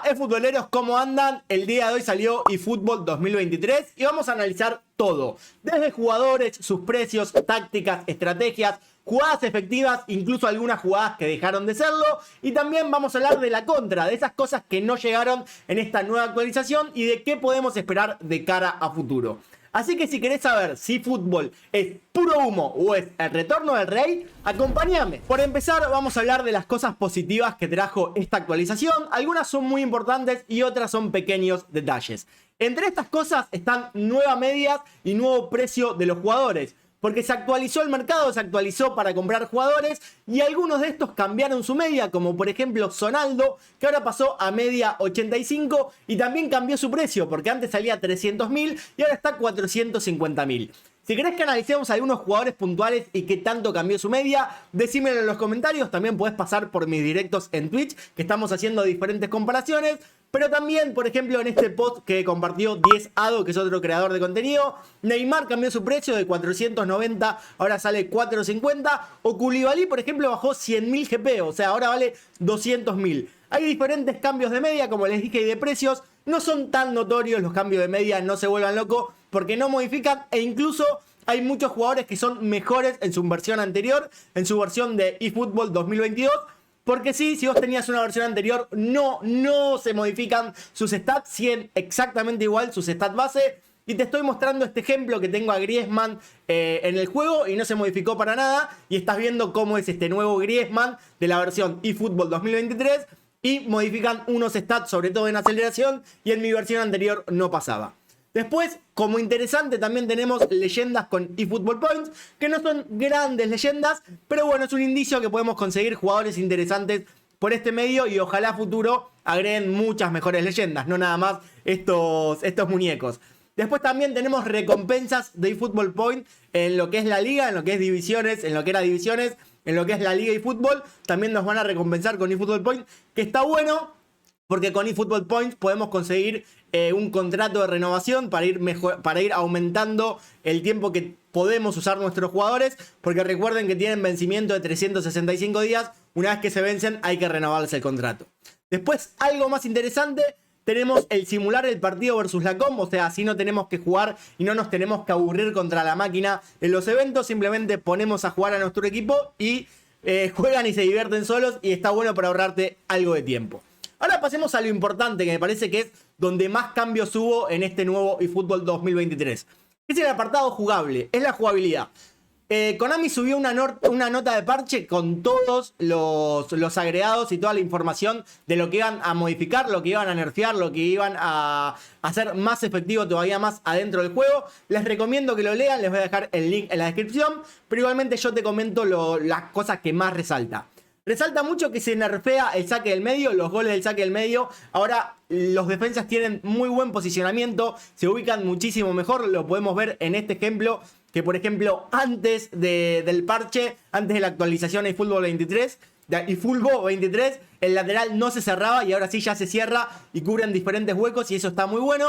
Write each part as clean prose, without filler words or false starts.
Hola, futboleros, ¿cómo andan? El día de hoy salió eFootball 2023 y vamos a analizar todo. Desde jugadores, sus precios, tácticas, estrategias, jugadas efectivas, incluso algunas jugadas que dejaron de serlo. Y también vamos a hablar de la contra, de esas cosas que no llegaron en esta nueva actualización y de qué podemos esperar de cara a futuro. Así que si querés saber si fútbol es puro humo o es el retorno del rey, acompáñame. Por empezar, vamos a hablar de las cosas positivas que trajo esta actualización. Algunas son muy importantes y otras son pequeños detalles. Entre estas cosas están nuevas medias y nuevo precio de los jugadores. Porque se actualizó el mercado, se actualizó para comprar jugadores y algunos de estos cambiaron su media, como por ejemplo Sonaldo, que ahora pasó a media 85 y también cambió su precio, porque antes salía 300.000 y ahora está 450.000. Si querés que analicemos algunos jugadores puntuales y qué tanto cambió su media, decímelo en los comentarios. También podés pasar por mis directos en Twitch, que estamos haciendo diferentes comparaciones. Pero también, por ejemplo, en este post que compartió 10ado, que es otro creador de contenido, Neymar cambió su precio de 490, ahora sale 450. O Koulibaly, por ejemplo, bajó 100.000 GP, o sea, ahora vale 200.000. Hay diferentes cambios de media, como les dije, y de precios. No son tan notorios los cambios de media, no se vuelvan locos, porque no modifican e incluso hay muchos jugadores que son mejores en su versión anterior, en su versión de eFootball 2022. Porque sí, si vos tenías una versión anterior, no se modifican sus stats, siguen exactamente igual sus stats base. Y te estoy mostrando este ejemplo que tengo a Griezmann en el juego y no se modificó para nada. Y estás viendo cómo es este nuevo Griezmann de la versión eFootball 2023. Y modifican unos stats, sobre todo en aceleración, y en mi versión anterior no pasaba. Después, como interesante, también tenemos leyendas con eFootball Points, que no son grandes leyendas, pero bueno, es un indicio que podemos conseguir jugadores interesantes por este medio y ojalá a futuro agreguen muchas mejores leyendas, no nada más estos muñecos. Después también tenemos recompensas de eFootball Point en lo que es la liga, en lo que es divisiones, en lo que era divisiones, en lo que es la liga y fútbol. También nos van a recompensar con eFootball Point, que está bueno porque con eFootball Point podemos conseguir un contrato de renovación para ir aumentando el tiempo que podemos usar nuestros jugadores, porque recuerden que tienen vencimiento de 365 días. Una vez que se vencen hay que renovarles el contrato. Después, algo más interesante, tenemos el simular el partido versus la combo, o sea, así no tenemos que jugar y no nos tenemos que aburrir contra la máquina en los eventos, simplemente ponemos a jugar a nuestro equipo y juegan y se divierten solos y está bueno para ahorrarte algo de tiempo. Ahora pasemos a lo importante, que me parece que es donde más cambios hubo en este nuevo eFootball 2023. Es el apartado jugable, es la jugabilidad. Konami subió una nota de parche con todos los agregados y toda la información de lo que iban a modificar, lo que iban a nerfear, lo que iban a hacer más efectivo todavía más adentro del juego. Les recomiendo que lo lean, les voy a dejar el link en la descripción, pero igualmente yo te comento las cosas que más resalta. Resalta mucho que se nerfea el saque del medio, los goles del saque del medio. Ahora los defensas tienen muy buen posicionamiento, se ubican muchísimo mejor. Lo podemos ver en este ejemplo, que por ejemplo antes del parche, antes de la actualización de eFootball 23, el lateral no se cerraba y ahora sí ya se cierra y cubren diferentes huecos y eso está muy bueno.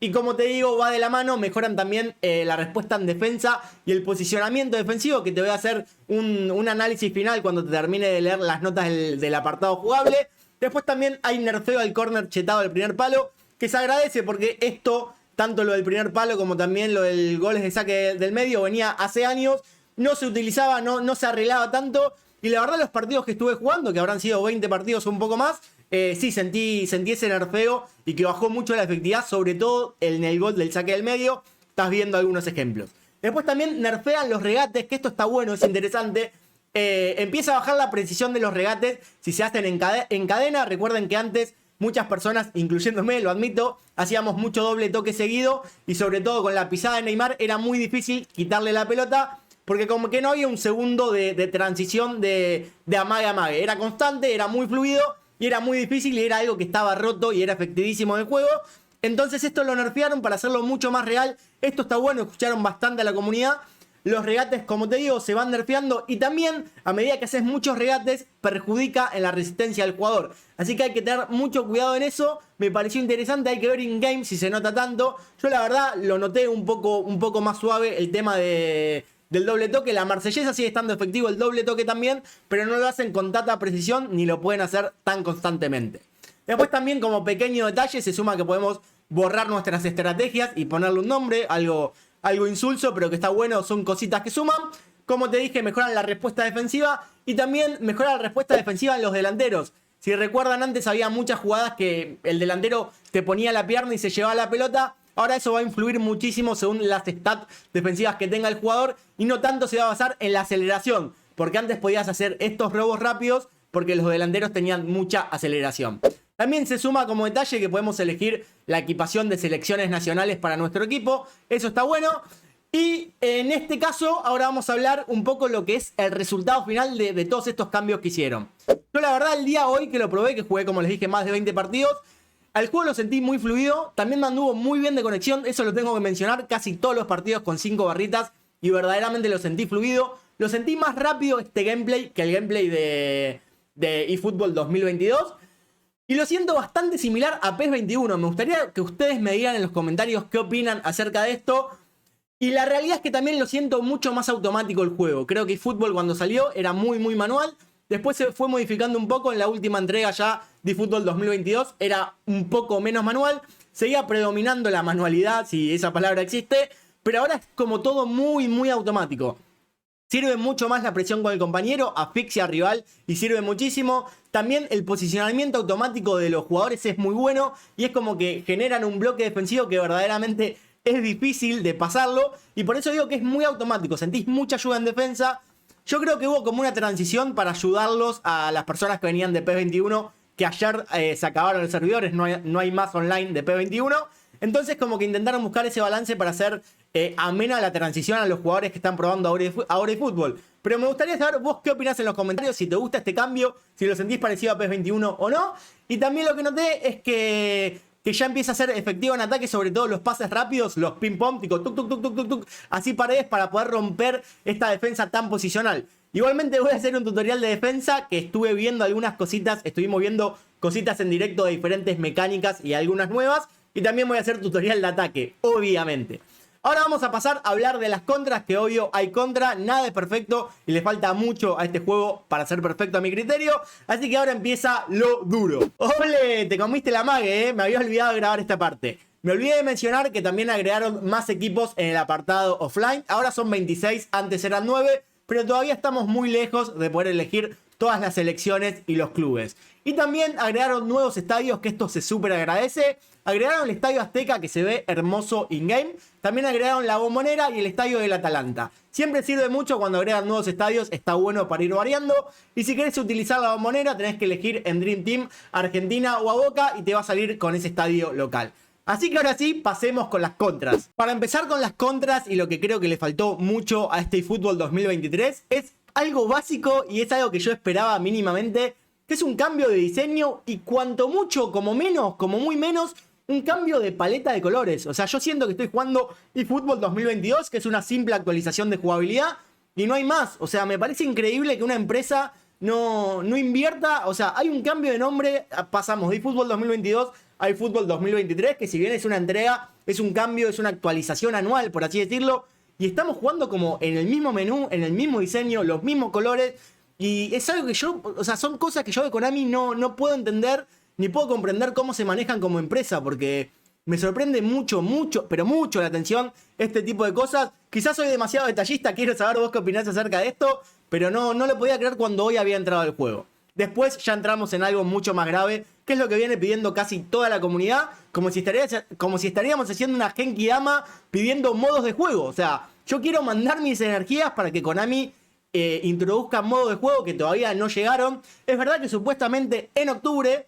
Y como te digo, va de la mano, mejoran también la respuesta en defensa y el posicionamiento defensivo, que te voy a hacer un análisis final cuando te termine de leer las notas del apartado jugable. Después también hay nerfeo al córner chetado del primer palo, que se agradece porque esto, tanto lo del primer palo como también lo del goles de saque del medio, venía hace años, no se utilizaba, no se arreglaba tanto. Y la verdad los partidos que estuve jugando, que habrán sido 20 partidos o un poco más, sí, sentí ese nerfeo y que bajó mucho la efectividad, sobre todo en el gol del saque del medio. Estás viendo algunos ejemplos. Después también nerfean los regates, que esto está bueno, es interesante. Empieza a bajar la precisión de los regates si se hacen en cadena. Recuerden que antes muchas personas, incluyéndome, lo admito, hacíamos mucho doble toque seguido y sobre todo con la pisada de Neymar era muy difícil quitarle la pelota. Porque como que no había un segundo de transición de amague a amague. Era constante, era muy fluido y era muy difícil y era algo que estaba roto y era efectivísimo en el juego. Entonces esto lo nerfearon para hacerlo mucho más real. Esto está bueno, escucharon bastante a la comunidad. Los regates, como te digo, se van nerfeando y también a medida que haces muchos regates perjudica en la resistencia del jugador. Así que hay que tener mucho cuidado en eso. Me pareció interesante, hay que ver in-game si se nota tanto. Yo la verdad lo noté un poco más suave el tema del doble toque. La marsellesa sigue estando efectivo, el doble toque también, pero no lo hacen con tanta precisión ni lo pueden hacer tan constantemente. Después también, como pequeño detalle, se suma que podemos borrar nuestras estrategias y ponerle un nombre, algo insulso, pero que está bueno, son cositas que suman. Como te dije, mejoran la respuesta defensiva y también mejora la respuesta defensiva en los delanteros. Si recuerdan, antes había muchas jugadas que el delantero te ponía la pierna y se llevaba la pelota. Ahora eso va a influir muchísimo según las stats defensivas que tenga el jugador y no tanto se va a basar en la aceleración, porque antes podías hacer estos robos rápidos porque los delanteros tenían mucha aceleración. También se suma como detalle que podemos elegir la equipación de selecciones nacionales para nuestro equipo. Eso está bueno. Y en este caso, ahora vamos a hablar un poco lo que es el resultado final de todos estos cambios que hicieron. Yo la verdad el día hoy que lo probé, que jugué como les dije más de 20 partidos, al juego lo sentí muy fluido, también me anduvo muy bien de conexión, eso lo tengo que mencionar, casi todos los partidos con 5 barritas y verdaderamente lo sentí fluido. Lo sentí más rápido este gameplay que el gameplay de eFootball 2022. Y lo siento bastante similar a PES 21. Me gustaría que ustedes me digan en los comentarios qué opinan acerca de esto. Y la realidad es que también lo siento mucho más automático el juego. Creo que eFootball cuando salió era muy manual. Después se fue modificando un poco en la última entrega ya de eFootball 2022. Era un poco menos manual. Seguía predominando la manualidad, si esa palabra existe. Pero ahora es como todo muy automático. Sirve mucho más la presión con el compañero, asfixia al rival y sirve muchísimo. También el posicionamiento automático de los jugadores es muy bueno y es como que generan un bloque defensivo que verdaderamente es difícil de pasarlo y por eso digo que es muy automático, sentís mucha ayuda en defensa. Yo creo que hubo como una transición para ayudarlos a las personas que venían de PES 21, que ayer se acabaron los servidores, no hay más online de PES 21. Entonces como que intentaron buscar ese balance para hacer amena la transición a los jugadores que están probando ahora eFootball. Pero me gustaría saber vos qué opinás en los comentarios, si te gusta este cambio, si lo sentís parecido a PES 21 o no. Y también lo que noté es que ya empieza a ser efectivo en ataque, sobre todo los pases rápidos, los ping-pong, tipo tuk, así paredes para poder romper esta defensa tan posicional. Igualmente voy a hacer un tutorial de defensa que estuve viendo algunas cositas, estuvimos viendo cositas en directo de diferentes mecánicas y algunas nuevas. Y también voy a hacer tutorial de ataque, obviamente. Ahora vamos a pasar a hablar de las contras, que obvio hay contra, nada es perfecto y le falta mucho a este juego para ser perfecto a mi criterio. Así que ahora empieza lo duro. ¡Ole! Te comiste la mague, me había olvidado de grabar esta parte. Me olvidé de mencionar que también agregaron más equipos en el apartado offline. Ahora son 26, antes eran 9, pero todavía estamos muy lejos de poder elegir todas las selecciones y los clubes. Y también agregaron nuevos estadios, que esto se súper agradece. Agregaron el Estadio Azteca, que se ve hermoso in-game. También agregaron la Bombonera y el Estadio del Atalanta. Siempre sirve mucho cuando agregan nuevos estadios, está bueno para ir variando. Y si querés utilizar la Bombonera, tenés que elegir en Dream Team, Argentina o a Boca y te va a salir con ese estadio local. Así que ahora sí, pasemos con las contras. Para empezar con las contras y lo que creo que le faltó mucho a este eFootball 2023 es algo básico y es algo que yo esperaba mínimamente, que es un cambio de diseño y cuanto mucho, como menos, como muy menos, un cambio de paleta de colores. O sea, yo siento que estoy jugando eFootball 2022, que es una simple actualización de jugabilidad y no hay más. O sea, me parece increíble que una empresa no invierta. O sea, hay un cambio de nombre, pasamos de eFootball 2022 a eFootball 2023, que si bien es una entrega, es un cambio, es una actualización anual, por así decirlo. Y estamos jugando como en el mismo menú, en el mismo diseño, los mismos colores. Y es algo que yo, o sea, son cosas que yo de Konami no puedo entender, ni puedo comprender cómo se manejan como empresa, porque me sorprende mucho, pero mucho la atención este tipo de cosas. Quizás soy demasiado detallista, quiero saber vos qué opinás acerca de esto, pero no lo podía creer cuando hoy había entrado al juego. Después ya entramos en algo mucho más grave, que es lo que viene pidiendo casi toda la comunidad, como si estaríamos haciendo una Genki Dama pidiendo modos de juego. O sea, yo quiero mandar mis energías para que Konami introduzca modos de juego que todavía no llegaron. Es verdad que supuestamente en octubre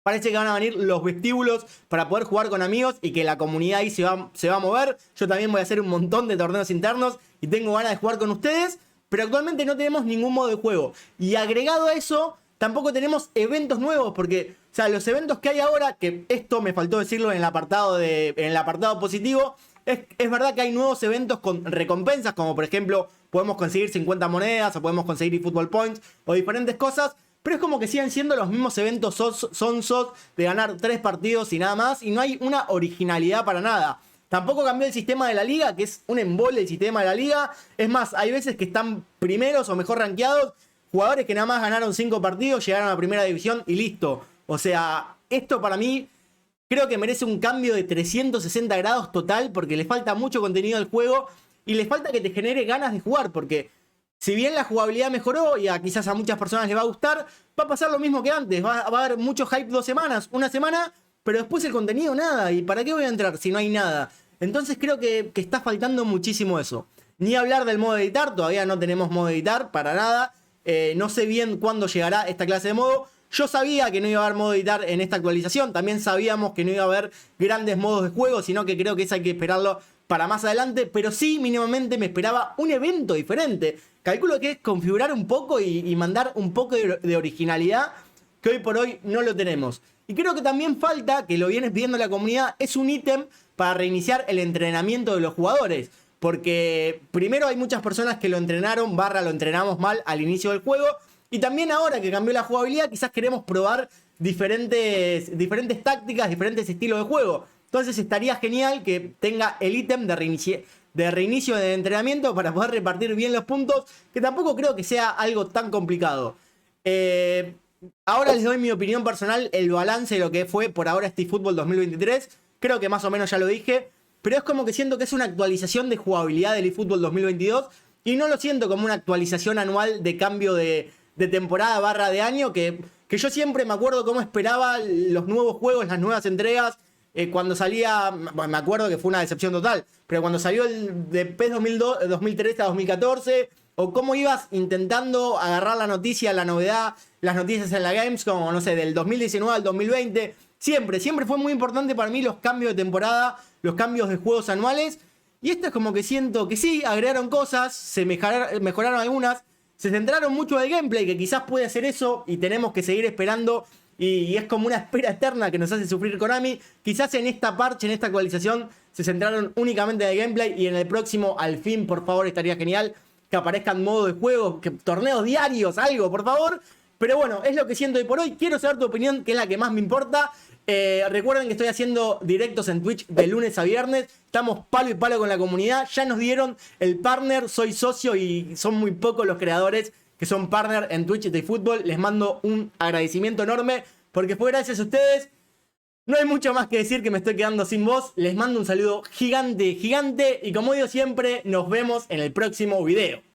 parece que van a venir los vestíbulos para poder jugar con amigos y que la comunidad ahí se va a mover. Yo también voy a hacer un montón de torneos internos y tengo ganas de jugar con ustedes. Pero actualmente no tenemos ningún modo de juego. Y agregado a eso, tampoco tenemos eventos nuevos. Porque, o sea, los eventos que hay ahora, que esto me faltó decirlo en el apartado positivo, es verdad que hay nuevos eventos con recompensas, como por ejemplo, podemos conseguir 50 monedas, o podemos conseguir eFootball Points, o diferentes cosas. Pero es como que siguen siendo los mismos eventos sonsos de ganar 3 partidos y nada más. Y no hay una originalidad para nada. Tampoco cambió el sistema de la liga, que es un embole el sistema de la liga. Es más, hay veces que están primeros o mejor rankeados jugadores que nada más ganaron 5 partidos, llegaron a primera división y listo. O sea, esto para mí creo que merece un cambio de 360 grados total, porque le falta mucho contenido al juego y le falta que te genere ganas de jugar, porque si bien la jugabilidad mejoró y quizás a muchas personas les va a gustar, va a pasar lo mismo que antes. Va a haber mucho hype 2 semanas, una semana, pero después el contenido nada. ¿Y para qué voy a entrar si no hay nada? Entonces creo que está faltando muchísimo eso. Ni hablar del modo editar, todavía no tenemos modo editar para nada. No sé bien cuándo llegará esta clase de modo. Yo sabía que no iba a haber modo editar en esta actualización. También sabíamos que no iba a haber grandes modos de juego, sino que creo que eso hay que esperarlo para más adelante. Pero sí, mínimamente me esperaba un evento diferente. Calculo que es configurar un poco y mandar un poco de originalidad, que hoy por hoy no lo tenemos. Y creo que también falta, que lo viene pidiendo la comunidad, es un ítem para reiniciar el entrenamiento de los jugadores. Porque primero hay muchas personas que lo entrenaron, lo entrenamos mal al inicio del juego. Y también ahora que cambió la jugabilidad, quizás queremos probar diferentes tácticas, diferentes estilos de juego. Entonces estaría genial que tenga el ítem de reinicio de entrenamiento para poder repartir bien los puntos, que tampoco creo que sea algo tan complicado. Ahora les doy mi opinión personal, el balance de lo que fue por ahora este eFootball 2023. Creo que más o menos ya lo dije, pero es como que siento que es una actualización de jugabilidad del eFootball 2022 y no lo siento como una actualización anual de cambio de temporada / de año, que yo siempre me acuerdo cómo esperaba los nuevos juegos, las nuevas entregas. Cuando salía, bueno, me acuerdo que fue una decepción total, pero cuando salió el de PES 2013 a 2014, o cómo ibas intentando agarrar la noticia, la novedad, las noticias en la Gamescom, o no sé, del 2019 al 2020, siempre fue muy importante para mí los cambios de temporada, los cambios de juegos anuales, y esto es como que siento que sí, agregaron cosas, se mejoraron algunas, se centraron mucho en el gameplay, que quizás puede hacer eso, y tenemos que seguir esperando. Y es como una espera eterna que nos hace sufrir Konami. Quizás en esta parche, en esta actualización, se centraron únicamente en el gameplay. Y en el próximo, al fin, por favor, estaría genial que aparezcan modos de juego, que torneos diarios, algo, por favor. Pero bueno, es lo que siento hoy por hoy. Quiero saber tu opinión, que es la que más me importa. Recuerden que estoy haciendo directos en Twitch de lunes a viernes. Estamos palo y palo con la comunidad. Ya nos dieron el partner, soy socio y son muy pocos los creadores que son partner en Twitch de eFootball. Les mando un agradecimiento enorme porque fue gracias a ustedes. No hay mucho más que decir, que me estoy quedando sin voz. Les mando un saludo gigante, gigante. Y como digo siempre, nos vemos en el próximo video.